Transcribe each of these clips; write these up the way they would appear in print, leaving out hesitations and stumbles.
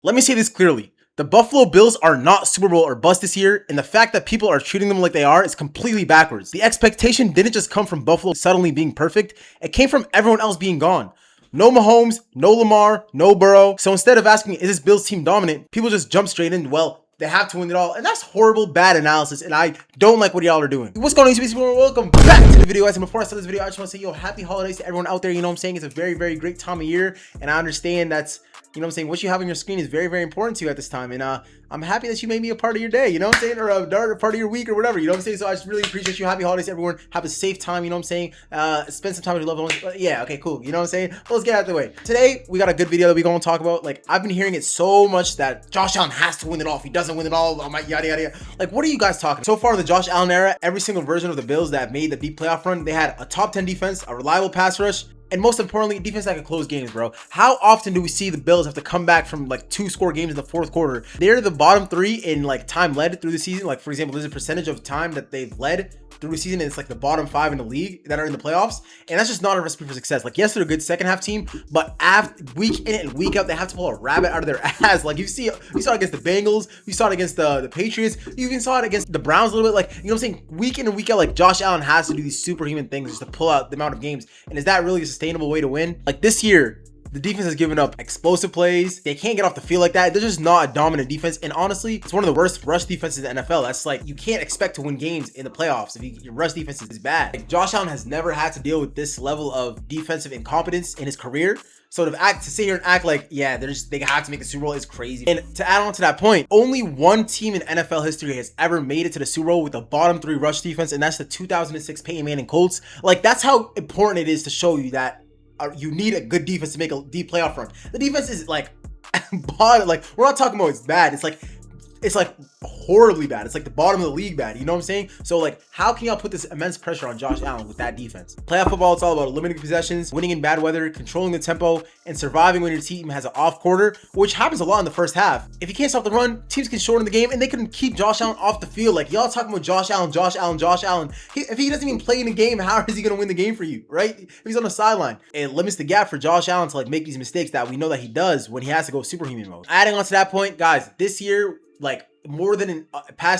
Let me say this clearly. The Buffalo Bills are not Super Bowl or bust this year, and the fact that people are treating them like they are is completely backwards. The expectation didn't just come from Buffalo suddenly being perfect, it came from everyone else being gone. No Mahomes, no Lamar, no Burrow. So instead of asking, is this Bills team dominant, people just jump straight in, well, they have to win it all. And that's horrible, bad analysis, and I don't like what y'all are doing. What's going on, YouTube? Welcome back to the video. Guys, and before I start this video, I just want to say, yo, happy holidays to everyone out there. You know what I'm saying? It's a very, very great time of year, and I understand that's, you know what I'm saying, what you have on your screen is very, very important to you at this time. And I'm happy that you made me a part of your day, you know what I'm saying? Or a part of your week or whatever, you know what I'm saying? So I just really appreciate you. Happy holidays, everyone. Have a safe time, you know what I'm saying? Spend some time with your loved ones. Yeah, okay, cool. You know what I'm saying? Well, let's get out of the way. Today, we got a good video that we're going to talk about. Like, I've been hearing it so much that Josh Allen has to win it all. If he doesn't win it all, yada, yada, yada. Like, what are you guys talking? So far in the Josh Allen era, every single version of the Bills that have made the deep playoff run, they had a top 10 defense, a reliable pass rush, and most importantly, defense that can close games, bro. How often do we see the Bills have to come back from like 2-score games in the fourth quarter? They're the bottom 3 in like time led through the season. Like, for example, there's a percentage of time that they've led through the season, and it's like the bottom 5 in the league that are in the playoffs. And that's just not a recipe for success. Like, yes, they're a good second half team, but after week in and week out, they have to pull a rabbit out of their ass. Like, you saw it against the Bengals, you saw it against the Patriots, you even saw it against the Browns a little bit. Like, you know what I'm saying? Week in and week out, like, Josh Allen has to do these superhuman things just to pull out the amount of games. And is that really a sustainable way to win? Like, this year, the defense has given up explosive plays. They can't get off the field like that. They're just not a dominant defense. And honestly, it's one of the worst rush defenses in the NFL. That's like, you can't expect to win games in the playoffs if your rush defense is bad. Like, Josh Allen has never had to deal with this level of defensive incompetence in his career. So to sit here and act like, yeah, they have to make the Super Bowl is crazy. And to add on to that point, only one team in NFL history has ever made it to the Super Bowl with a bottom 3 rush defense, and that's the 2006 Peyton Manning Colts. Like, that's how important it is to show you that you need a good defense to make a deep playoff run. The defense is like bottom, like, we're not talking about it's bad. It's like horribly bad. It's like the bottom of the league bad. You know what I'm saying? So like, how can y'all put this immense pressure on Josh Allen with that defense? Playoff football, it's all about limiting possessions, winning in bad weather, controlling the tempo, and surviving when your team has an off quarter, which happens a lot in the first half. If you can't stop the run, teams can shorten the game, and they can keep Josh Allen off the field. Like, y'all talking about Josh Allen. If he doesn't even play in the game, how is he going to win the game for you, right? If he's on the sideline, it limits the gap for Josh Allen to like make these mistakes that we know that he does when he has to go superhuman mode. Adding on to that point, guys, this year, like, more than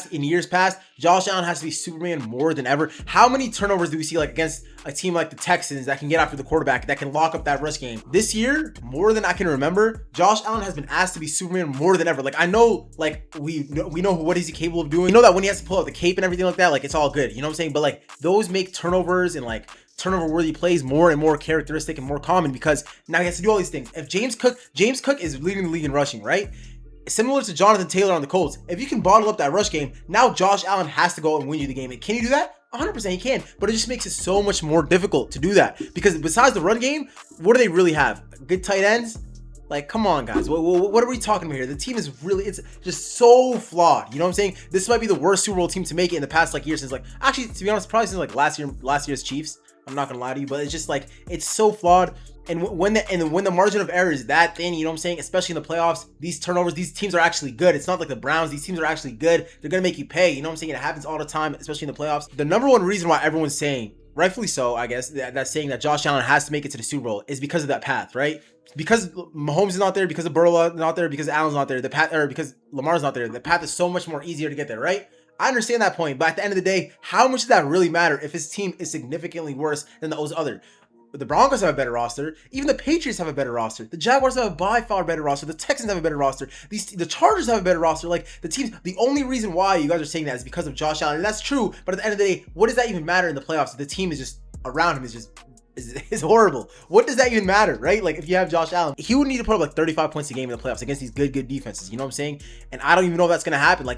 in years past, Josh Allen has to be Superman more than ever. How many turnovers do we see like against a team like the Texans that can get after the quarterback, that can lock up that rush game? This year, more than I can remember, Josh Allen has been asked to be Superman more than ever. Like, I know, like, we know what is he capable of doing. We know that when he has to pull out the cape and everything like that, like, it's all good. You know what I'm saying? But like, those make turnovers and like turnover-worthy plays more and more characteristic and more common because now he has to do all these things. If James Cook is leading the league in rushing, right? Similar to Jonathan Taylor on the Colts, if you can bottle up that rush game, now Josh Allen has to go and win you the game. And can he do that? 100% he can, but it just makes it so much more difficult to do that because besides the run game, what do they really have? Good tight ends? Like, come on, guys. What are we talking about here? The team is really, it's just so flawed. You know what I'm saying? This might be the worst Super Bowl team to make it in the past like years since, like, actually, to be honest, probably since like last year's Chiefs. I'm not gonna lie to you, but it's just like, it's so flawed. And when the margin of error is that thin, you know what I'm saying? Especially in the playoffs, these turnovers, these teams are actually good. It's not like the Browns. These teams are actually good. They're gonna make you pay. You know what I'm saying? It happens all the time, especially in the playoffs. The number one reason why everyone's saying, rightfully so, I guess, that's saying that Josh Allen has to make it to the Super Bowl is because of that path, right? Because Mahomes is not there, because of Burrow is not there, because Allen's not there, because Lamar's not there. The path is so much more easier to get there, right? I understand that point, but at the end of the day, how much does that really matter if his team is significantly worse than those other? The Broncos have a better roster. Even the Patriots have a better roster. The Jaguars have a by far better roster. The Texans have a better roster. The Chargers have a better roster. Like, the teams, the only reason why you guys are saying that is because of Josh Allen, and that's true. But at the end of the day, what does that even matter in the playoffs if the team is just around him is horrible? What does that even matter, right? Like, if you have Josh Allen, he would need to put up like 35 points a game in the playoffs against these good defenses. You know what I'm saying? And I don't even know if that's gonna happen. Like,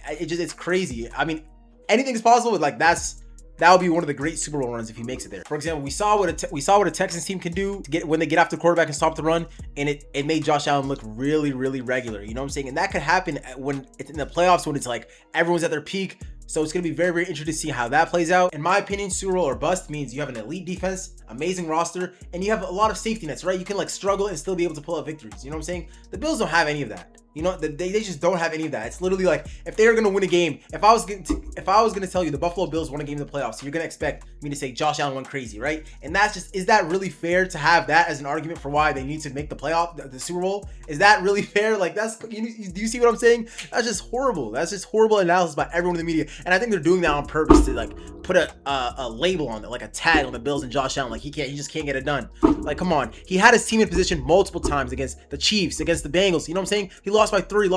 it's crazy. I mean, anything is possible, but like, that would be one of the great Super Bowl runs if he makes it there. For example, we saw what a Texans team can do to when they get after the quarterback and stop the run, and it made Josh Allen look really, really regular. You know what I'm saying? And that could happen when it's in the playoffs, when it's like everyone's at their peak. So it's going to be very, very interesting to see how that plays out. In my opinion, Super Bowl or bust means you have an elite defense, amazing roster, and you have a lot of safety nets, right? You can like struggle and still be able to pull out victories. You know what I'm saying? The Bills don't have any of that. You know, they just don't have any of that. It's literally like, if they are gonna win a game, if I was gonna tell you the Buffalo Bills won a game in the playoffs, you're gonna expect me to say Josh Allen went crazy, right? And that's just, is that really fair to have that as an argument for why they need to make the playoff, the Super Bowl? Is that really fair? Like, that's, do you see what I'm saying? That's just horrible. That's just horrible analysis by everyone in the media, and I think they're doing that on purpose to like put a label on it, like a tag on the Bills and Josh Allen. Like, he just can't get it done. Like, come on, he had his team in position multiple times against the Chiefs, against the Bengals. You know what I'm saying? He lost by three,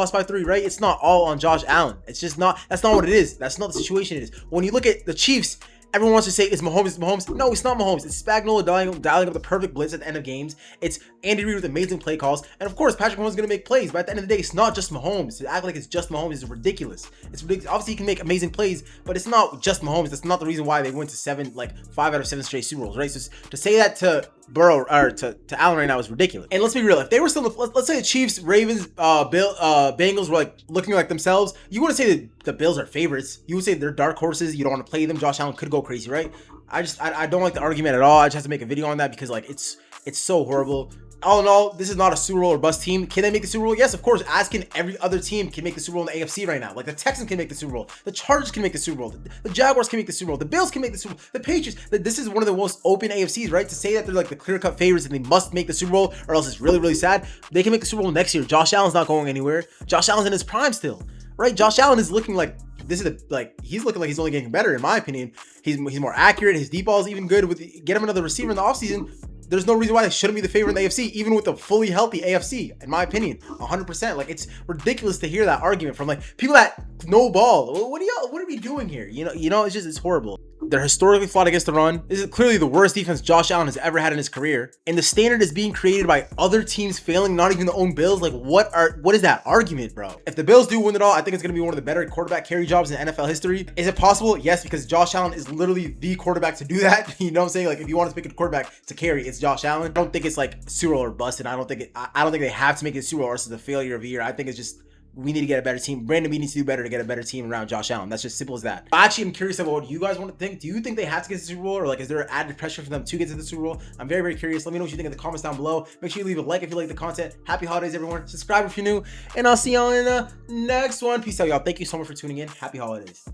right? It's not all on Josh Allen. It's just not, that's not what it is. That's not the situation it is. When you look at the Chiefs, everyone wants to say it's Mahomes. No, it's not Mahomes. It's Spagnuolo dialing up the perfect blitz at the end of games. It's Andy Reid with amazing play calls. And of course, Patrick Mahomes is going to make plays. But at the end of the day, it's not just Mahomes. To act like it's just Mahomes is ridiculous. It's ridiculous. Obviously, he can make amazing plays, but it's not just Mahomes. That's not the reason why they went to 5 out of 7 straight Super Bowls, right? So to say that to Burrow or to Allen right now is ridiculous. And let's be real, if they were still, let's say the Chiefs, Ravens, Bengals were like looking like themselves, you wouldn't say that the Bills are favorites. You would say they're dark horses. You don't want to play them. Josh Allen could go crazy, right? I don't like the argument at all. I just have to make a video on that because like it's so horrible. All in all, this is not a Super Bowl or bust team. Can they make the Super Bowl? Yes, of course. As can every other team can make the Super Bowl in the AFC right now. Like the Texans can make the Super Bowl. The Chargers can make the Super Bowl. The Jaguars can make the Super Bowl. The Bills can make the Super Bowl. The Patriots. This is one of the most open AFCs, right? To say that they're like the clear-cut favorites and they must make the Super Bowl or else it's really, really sad. They can make the Super Bowl next year. Josh Allen's not going anywhere. Josh Allen's in his prime still, right? Josh Allen is looking like he's looking like he's only getting better in my opinion. He's more accurate. His deep ball is even good. Get him another receiver in the offseason. There's no reason why they shouldn't be the favorite in the AFC, even with a fully healthy AFC, in my opinion, 100%. Like, it's ridiculous to hear that argument from like people that know ball. What are we doing here? You know, it's horrible. They're historically flawed against the run. This is clearly the worst defense Josh Allen has ever had in his career. And the standard is being created by other teams failing, not even the own Bills. Like, what is that argument, bro? If the Bills do win it all, I think it's going to be one of the better quarterback carry jobs in NFL history. Is it possible? Yes, because Josh Allen is literally the quarterback to do that. You know what I'm saying? Like, if you want to pick a quarterback to carry, it's Josh Allen. I don't think it's like Super Bowl or bust, and I don't think they have to make it Super Bowl or else it's a failure of the year. I think it's just, we need to get a better team. Brandon Beane needs to do better to get a better team around Josh Allen. That's just simple as that. I actually am curious about what you guys want to think. Do you think they have to get to the Super Bowl, or like is there added pressure for them to get to the Super Bowl? I'm very, very curious. Let me know what you think in the comments down below. Make sure you leave a like if you like the content. Happy holidays, everyone. Subscribe if you're new, and I'll see y'all in the next one. Peace out, y'all. Thank you so much for tuning in. Happy holidays.